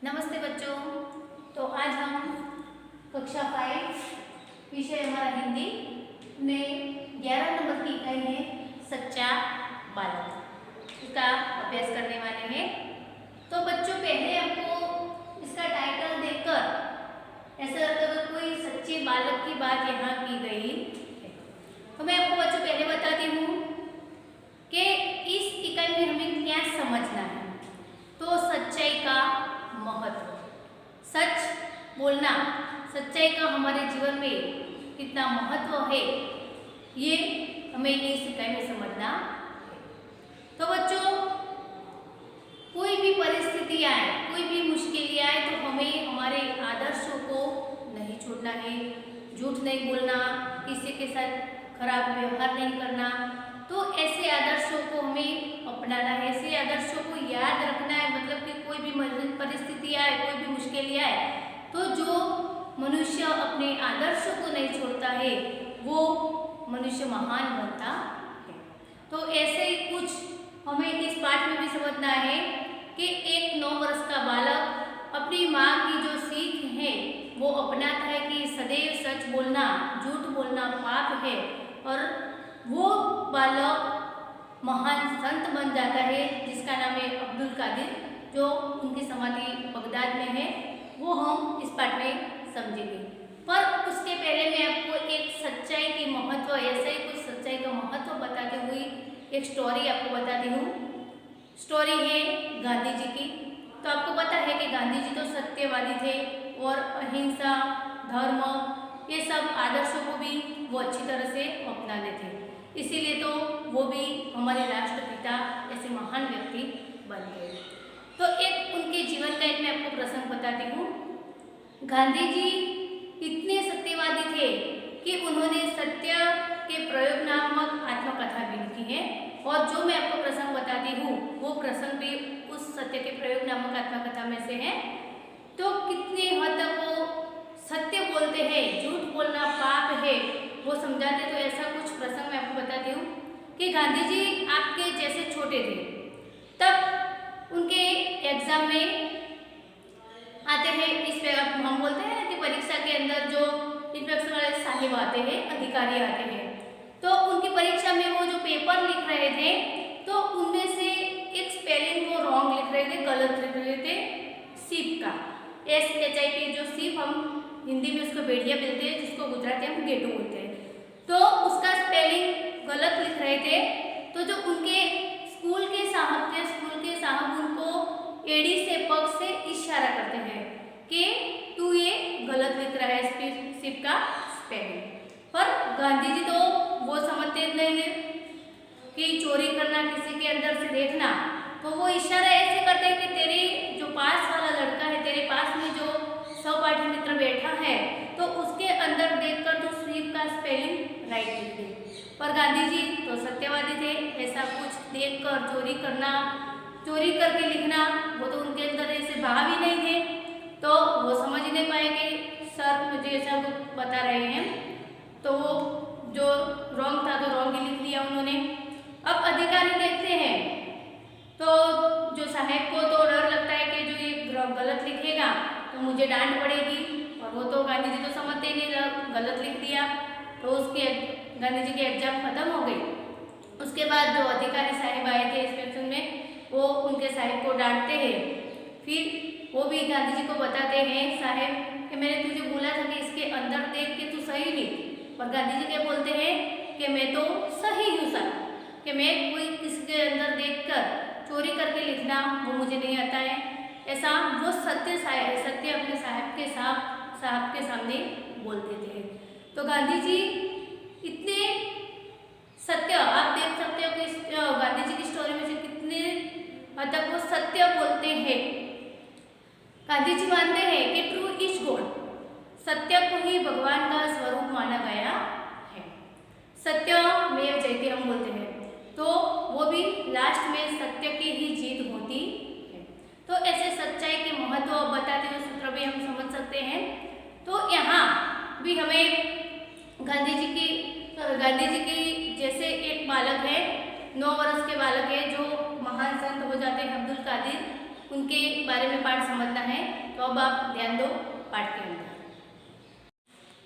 नमस्ते बच्चों। तो आज हम कक्षा 5 विषय हमारा हिंदी में 11 नंबर की इकाई है सच्चा बालक, इसका अभ्यास करने वाले हैं। तो बच्चों पहले आपको इसका टाइटल देखकर ऐसा लगता है कोई सच्चे बालक की बात यहाँ की गई है। तो मैं आपको बच्चों पहले बताती हूँ कि इस इकाई में हमें क्या समझना है। तो सच्चाई का महत्व, सच बोलना, सच्चाई का हमारे जीवन में कितना महत्व है, ये हमें इस इकाई में समझना है। तो बच्चों कोई भी परिस्थिति आए, कोई भी मुश्किलें आए तो हमें हमारे आदर्शों को नहीं छोड़ना है। झूठ नहीं बोलना, किसी के साथ खराब व्यवहार नहीं करना। तो ऐसे आदर्शों को हमें अपनाना है, ऐसे आदर्शों को याद रखना है। मतलब कि कोई भी परिस्थिति आए, कोई भी मुश्किलें आए तो जो मनुष्य अपने आदर्शों को नहीं छोड़ता है वो मनुष्य महान बनता है। तो ऐसे ही कुछ हमें इस पाठ में भी समझना है कि एक 9 वर्ष का बालक अपनी माँ की जो सीख है वो अपनाता है कि सदैव सच बोलना, झूठ बोलना पाप है, और वो बालक महान संत बन जाता है जिसका नाम है अब्दुल कादिर, जो उनकी समाधि बगदाद में है। वो हम इस पाठ में समझेंगे। पर उसके पहले मैं आपको एक सच्चाई के महत्व, ऐसे ही कुछ सच्चाई का महत्व बताते हुए एक स्टोरी आपको बताती हूँ। स्टोरी है गांधी जी की। तो आपको पता है कि गांधी जी तो सत्यवादी थे और अहिंसा, धर्म, ये सब आदर्शों को भी वो अच्छी तरह से अपनाते थे। इसीलिए तो वो भी हमारे राष्ट्रपिता ऐसे महान व्यक्ति बन गए। तो एक उनके जीवन का एक मैं आपको प्रसंग बताती हूँ। गांधी जी इतने सत्यवादी थे कि उन्होंने सत्य के प्रयोग नामक आत्मकथा भी लिखी है। और जो मैं आपको प्रसंग बताती हूँ वो प्रसंग भी उस सत्य के प्रयोग नामक आत्मकथा में से है। तो कितने हद तक वो सत्य बोलते हैं, झूठ बोलना पाप है, वो समझाते। तो ऐसा कुछ प्रसंग मैं आपको बताती हूँ कि गांधी जी आपके जैसे छोटे थे तब उनके एग्जाम में आते हैं। इस पे हम बोलते हैं ना कि परीक्षा के अंदर जो इंस्पेक्टर वाले साहिब आते हैं, अधिकारी आते हैं, तो उनकी परीक्षा में वो जो पेपर लिख रहे थे तो उनमें से एक स्पेलिंग वो रॉन्ग लिख रहे थे, गलत लिख रहे थे। सीप का SHIP, जो सीप हम हिंदी में उसको भेड़िया बोलते हैं, जिसको गुजराती हम गेटू बोलते हैं। तो उसका स्पेलिंग गलत लिख रहे थे। तो जो उनके स्कूल के साहब थे, स्कूल के साहब उनको एड़ी से पग से इशारा करते हैं कि तू ये गलत लिख रहा है सिप का स्पेलिंग। पर गांधी जी तो वो समझते नहीं है कि चोरी करना, किसी के अंदर से देखना। तो वो इशारा ऐसे करते हैं कि तेरे जो पास वाला लड़का है, तेरे पास में जो सहपाठी मित्र बैठा है, तो उसके अंदर देखकर तो सिप का स्पेलिंग राइट लिख दे। पर गांधी जी तो सत्यवादी थे। ऐसा कुछ देखकर चोरी करना, चोरी करके लिखना, वो तो उनके अंदर ऐसे भाव ही नहीं थे। तो वो समझ ही नहीं पाए कि सर मुझे ऐसा कुछ बता रहे हैं। तो वो जो रॉन्ग था तो रॉन्ग ही लिख दिया उन्होंने। अब अधिकारी देखते हैं तो जो साहब को तो डर लगता है कि जो ये गलत लिखेगा तो मुझे डांट पड़ेगी, और वो तो गांधी जी तो समझते ही नहीं, गलत लिख दिया। तो उसके गांधी जी के एग्जाम खत्म हो गई। उसके बाद जो अधिकारी साहिब आए थे इंस्पेक्शन में, वो उनके साहिब को डांटते हैं। फिर वो भी गांधी जी को बताते हैं, साहिब कि मैंने तुझे बोला था कि इसके अंदर देख के तू सही लिख। और गांधी जी क्या बोलते हैं कि मैं तो सही हूँ सर, कि मैं कोई किसके अंदर देखकर चोरी करके लिखना वो मुझे नहीं आता है। ऐसा वो सत्य अपने साहब के सामने बोलते थे। तो गांधी जी इतने सत्य, आप देख सकते हो कि गांधी जी की स्टोरी में से कितने हद तक वो सत्य बोलते हैं। गांधी जी मानते हैं कि ट्रू इज गॉड, सत्य को ही भगवान का स्वरूप माना गया है। सत्यमेव जयते हम बोलते हैं, तो वो भी लास्ट में सत्य की ही जीत होती है। तो ऐसे सच्चाई के महत्व बताते हुए सूत्र भी हम समझ सकते हैं। तो यहाँ भी हमें गांधी जी की जैसे एक बालक है, 9 वर्ष के बालक है जो महान संत हो जाते हैं अब्दुल कादिर, उनके बारे में पाठ समझना है। तो अब आप ध्यान दो पाठ के अंदर।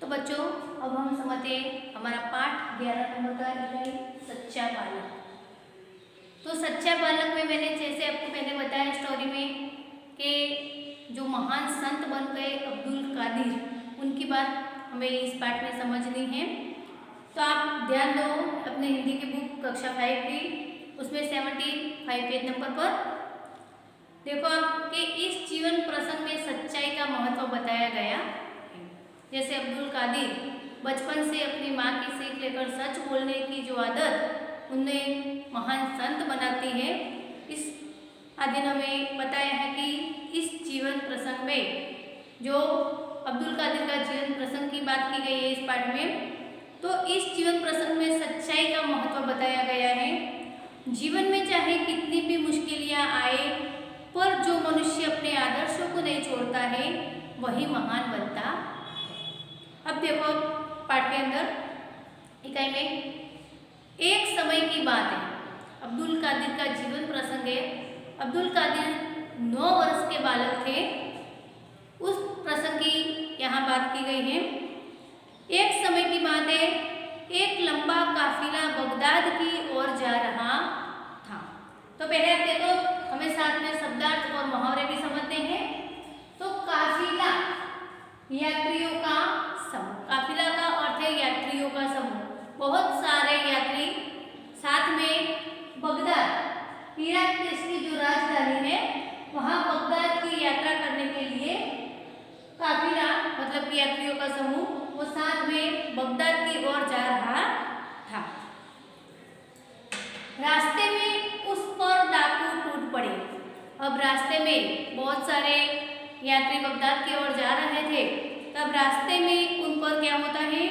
तो बच्चों अब हम समझते हमारा पाठ 11 नंबर का इकाई सच्चा बालक। तो सच्चा बालक में मैंने जैसे आपको पहले बताया स्टोरी में कि जो महान संत बन गए अब्दुल कादिर, उनकी बात हमें इस पाठ में समझनी है। तो आप ध्यान दो अपने हिंदी की बुक कक्षा 5 की, उसमें 75 पेज नंबर पर देखो आप कि इस जीवन प्रसंग में सच्चाई का महत्व बताया गया है। जैसे अब्दुल कादिर बचपन से अपनी माँ की सीख लेकर सच बोलने की जो आदत उन्हें महान संत बनाती है, इस आदि हमें बताया है कि इस जीवन प्रसंग में जो अब्दुल कादिर का जीवन प्रसंग की बात की गई है इस पाठ में, तो इस जीवन प्रसंग में सच्चाई का महत्व बताया गया है। जीवन में चाहे कितनी भी मुश्किलें आए, पर जो मनुष्य अपने आदर्शों को नहीं छोड़ता है वही महान बनता है। अब देखो पाठ के अंदर इकाई में एक समय की बात है, अब्दुल कादिर का जीवन प्रसंग है। अब्दुल कादिर 9 वर्ष के बालक थे, उस प्रसंग की यहाँ बात की गई है। एक समय की बात है, एक लंबा काफिला बगदाद की ओर जा रहा था। तो पहले आप देखो हमें साथ में शब्दार्थ और मुहावरे भी समझते हैं। तो काफिला यात्रियों का समूह, काफिला का अर्थ है यात्रियों का समूह, बहुत सारे यात्री साथ में बगदाद इराक देश की जो राजधानी है वहाँ बगदाद की यात्रा करने के लिए काफिला मतलब कि यात्रियों का समूह वो साथ में बगदाद की ओर जा रहा था। रास्ते में उस पर डाकू टूट पड़े। अब रास्ते में बहुत सारे यात्री बगदाद की ओर जा रहे थे, तब रास्ते में उन पर क्या होता है,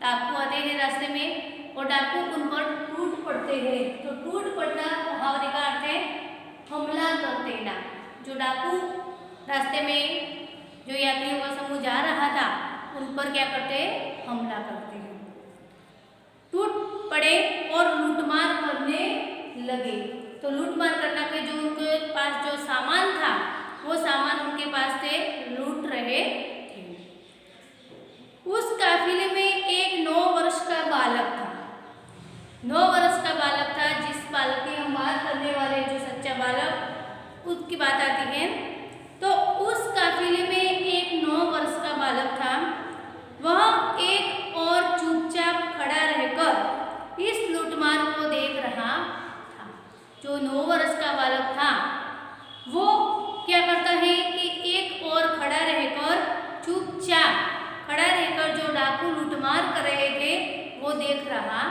डाकू आते हैं रास्ते में और डाकू उन पर टूट पड़ते हैं। तो टूट पड़ना मुहावरे का अर्थ है हमला कर देना। जो डाकू रास्ते में जो यात्रियों का समूह जा रहा था उन पर क्या करते हैं, हमला करते हैं। टूट पड़े और लूटमार करने लगे। तो लूटमार करना के जो उनके पास जो सामान था वो सामान उनके पास से लूट रहे थे। उस काफिले में एक 9 वर्ष का बालक था। 9 वर्ष का बालक था, जिस बालक की हम बात करने वाले जो सच्चा बालक उसकी बात आती है। तो उस काफिले में एक 9 वर्ष का बालक था, वह एक और चुपचाप खड़ा रहकर इस लूटमार को देख रहा था। जो 9 वर्ष का बालक था वो क्या करता है कि एक और खड़ा रहकर चुपचाप खड़ा रहकर जो डाकू लूटमार कर रहे थे वो देख रहा था।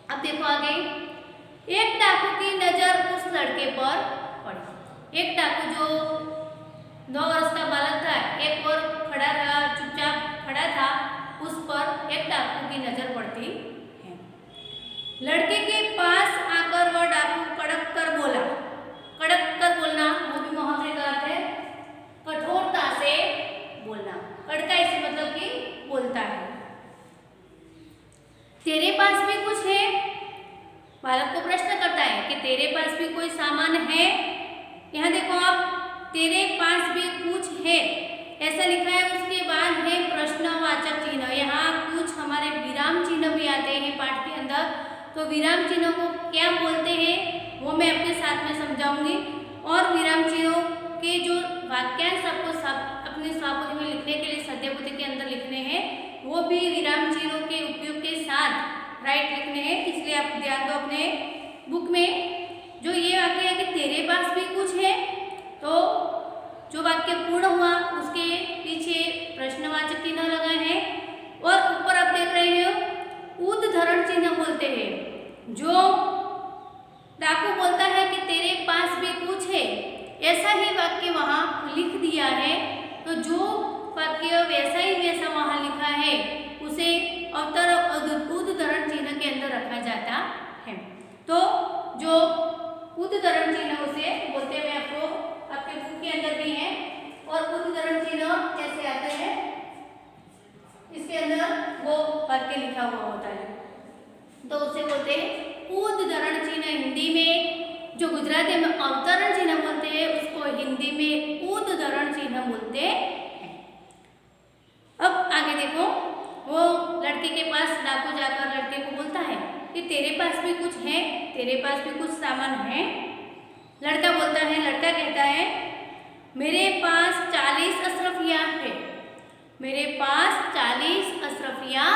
अब देखो आगे, एक डाकू की नजर उस लड़के पर पड़ी। एक डाकू जो 9 वर्ष का बालक था, एक और खड़ा रहा, चुपचाप खड़ा था, उस पर एक डाकू की नजर पड़ती है। लड़के के पास आकर वह डाकू कड़क कर बोला। कड़क कर बोलना वो भी मुहावरे का अर्थ है कठोरता से बोलना। कड़काई से मतलब कि बोलता है। तेरे पास भी कुछ है? बालक को प्रश्न करता है कि तेरे पास भी कोई सामान है? यहाँ देखो आप, तेरे पास भी कुछ है ऐसा लिखा है, उसके बाद है प्रश्नवाचक चिन्ह। यहाँ कुछ हमारे विराम चिन्ह भी आते हैं पाठ के अंदर। तो विराम चिन्हों को क्या बोलते हैं वो मैं आपके साथ में समझाऊंगी। और विराम चिन्हों के जो वाक्यांश आपको अपने स्वापुरी में लिखने के लिए सद्यपुति के अंदर लिखने हैं, वो भी विराम चिन्हों के उपयोग के साथ राइट लिखने हैं। इसलिए आप ध्यान दो अपने बुक में जो ये वाक्य है कि तेरे पास भी कुछ है, तो जो वाक्य पूर्ण हुआ उसके पीछे प्रश्नवाचक चिन्ह लगा है। और ऊपर आप देख रहे हो उद्धरण चिन्ह बोलते हैं। जो डाकू बोलता है कि तेरे पास भी कुछ है, ऐसा ही वाक्य वहाँ लिख दिया है। तो जो वाक्य वैसा ही वैसा वहाँ लिखा है उसे उद्धरण चिन्ह के अंदर रखा जाता है। तो जो उद्धरण चिन्ह उसे बोलते हुए आपको आपके बुक के अंदर भी है। और उद्धरण चिन्ह कैसे आते हैं, इसके अंदर वो वाक्य लिखा हुआ होता है, तो उसे बोलते हैं उद्धरण चिन्ह। हिंदी में जो गुजराती में अवतरण चिन्ह बोलते हैं उसको हिंदी में उद्धरण बोलते हैं। अब आगे देखो, वो लड़के के पास डाकू जाकर लड़के को बोलता है कि तेरे पास भी कुछ है, तेरे पास भी कुछ सामान है। लड़का बोलता है, लड़का कहता है मेरे पास 40 अशरफियाँ है, मेरे पास 40 अशरफियाँ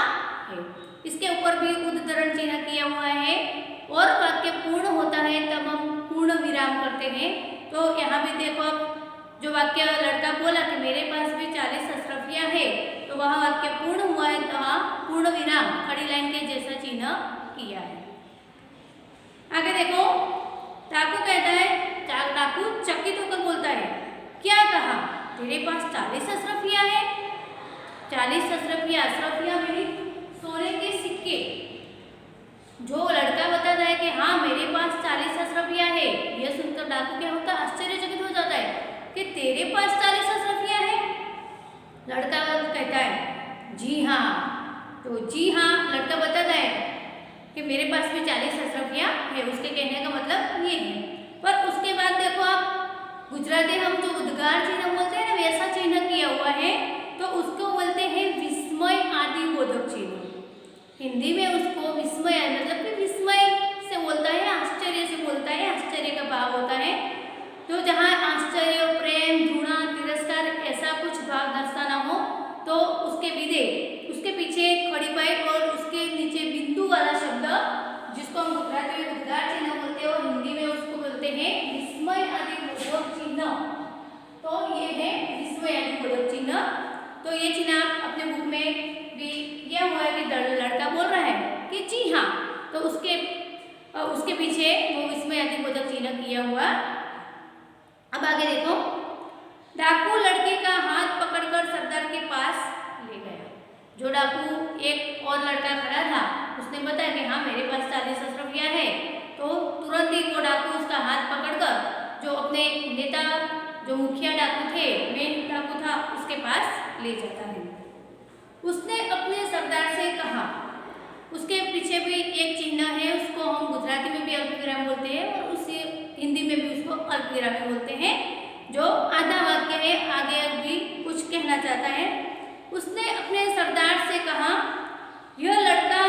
है। इसके ऊपर भी उद्धरण चिन्ह किया हुआ है और वाक्य पूर्ण होता है तब हम पूर्ण विराम करते हैं। तो यहाँ भी देखो, जो वाक्य लड़का बोला कि मेरे पास भी 40 अशरफियाँ है, तो वह वाक्य पूर्ण हुआ है, तो वहाँ पूर्ण विराम खड़ी लाइन के जैसा चिन्ह किया है। आगे देखो, डाकू कहता है, डाकू चकित होकर बोलता है, क्या कहा, तेरे पास 40 अशरफियाँ है? 40 अशरफियाँ, अशरफियाँ मेरी सोने के सिक्के। जो लड़का बताता है कि हाँ मेरे पास 40 अशरफियाँ है, यह सुनकर डाकू क्या होता है, आश्चर्यचकित हो जाता है कि तेरे पास 40 अशरफियाँ है। लड़का कहता है जी हाँ। तो जी हाँ लड़का बताता है कि मेरे पास भी 40 अशरफियाँ है, उसके कहने का मतलब ये है। पर उसके बाद देखो आप, गुजराती हम जो उद्गार चिन्ह बोलते हैं ना, वैसा चिन्ह किया हुआ है, तो उसको बोलते हैं विस्मय आदि बोधक चिन्ह। हिंदी में उसको विस्मय मतलब कि विस्मय से बोलता है, आश्चर्य से बोलता है, आश्चर्य का भाव होता है। तो जहाँ आश्चर्य, प्रेम, घृणा, तिरस्कार ऐसा कुछ भाव दर्शाना हो तो उसके विधे, उसके पीछे खड़ी पाइप और उसके नीचे बिंदु वाला शब्द, जिसको हम गुजराती में उद्गार चिन्ह बोलते हैं और हिंदी में उसको बोलते हैं विस्मय आदि बोधक चिन्ह। तो ये है विस्मय आदि बोधक चिन्ह। तो ये चिन्ह आप अपने बुक में भी यह हुआ है कि लड़का बोल रहा है कि जी हाँ, तो उसके पीछे वो विस्मय आदि बोधक चिन्ह किया हुआ। अब आगे देखो, डाकू लड़के का हाथ पकड़कर सरदार के पास ले गया। जो डाकू एक और लड़का खड़ा था, उसने बताया कि हाँ मेरे पास 40 अशरफियाँ है, तो तुरंत ही वो डाकू उसका हाथ पकड़कर जो अपने नेता, जो मुखिया डाकू थे, मेन डाकू था, उसके पास ले जाता है। उसने अपने सरदार से कहा, उसके पीछे भी एक चिन्ह है, उसको हम गुजराती में भी अल्पविराम बोलते हैं और उसे हिंदी में भी उसको अल्पविराम बोलते हैं, जो आधा वाक्य है, आगे भी कुछ कहना चाहता है। उसने अपने सरदार से कहा, यह लड़का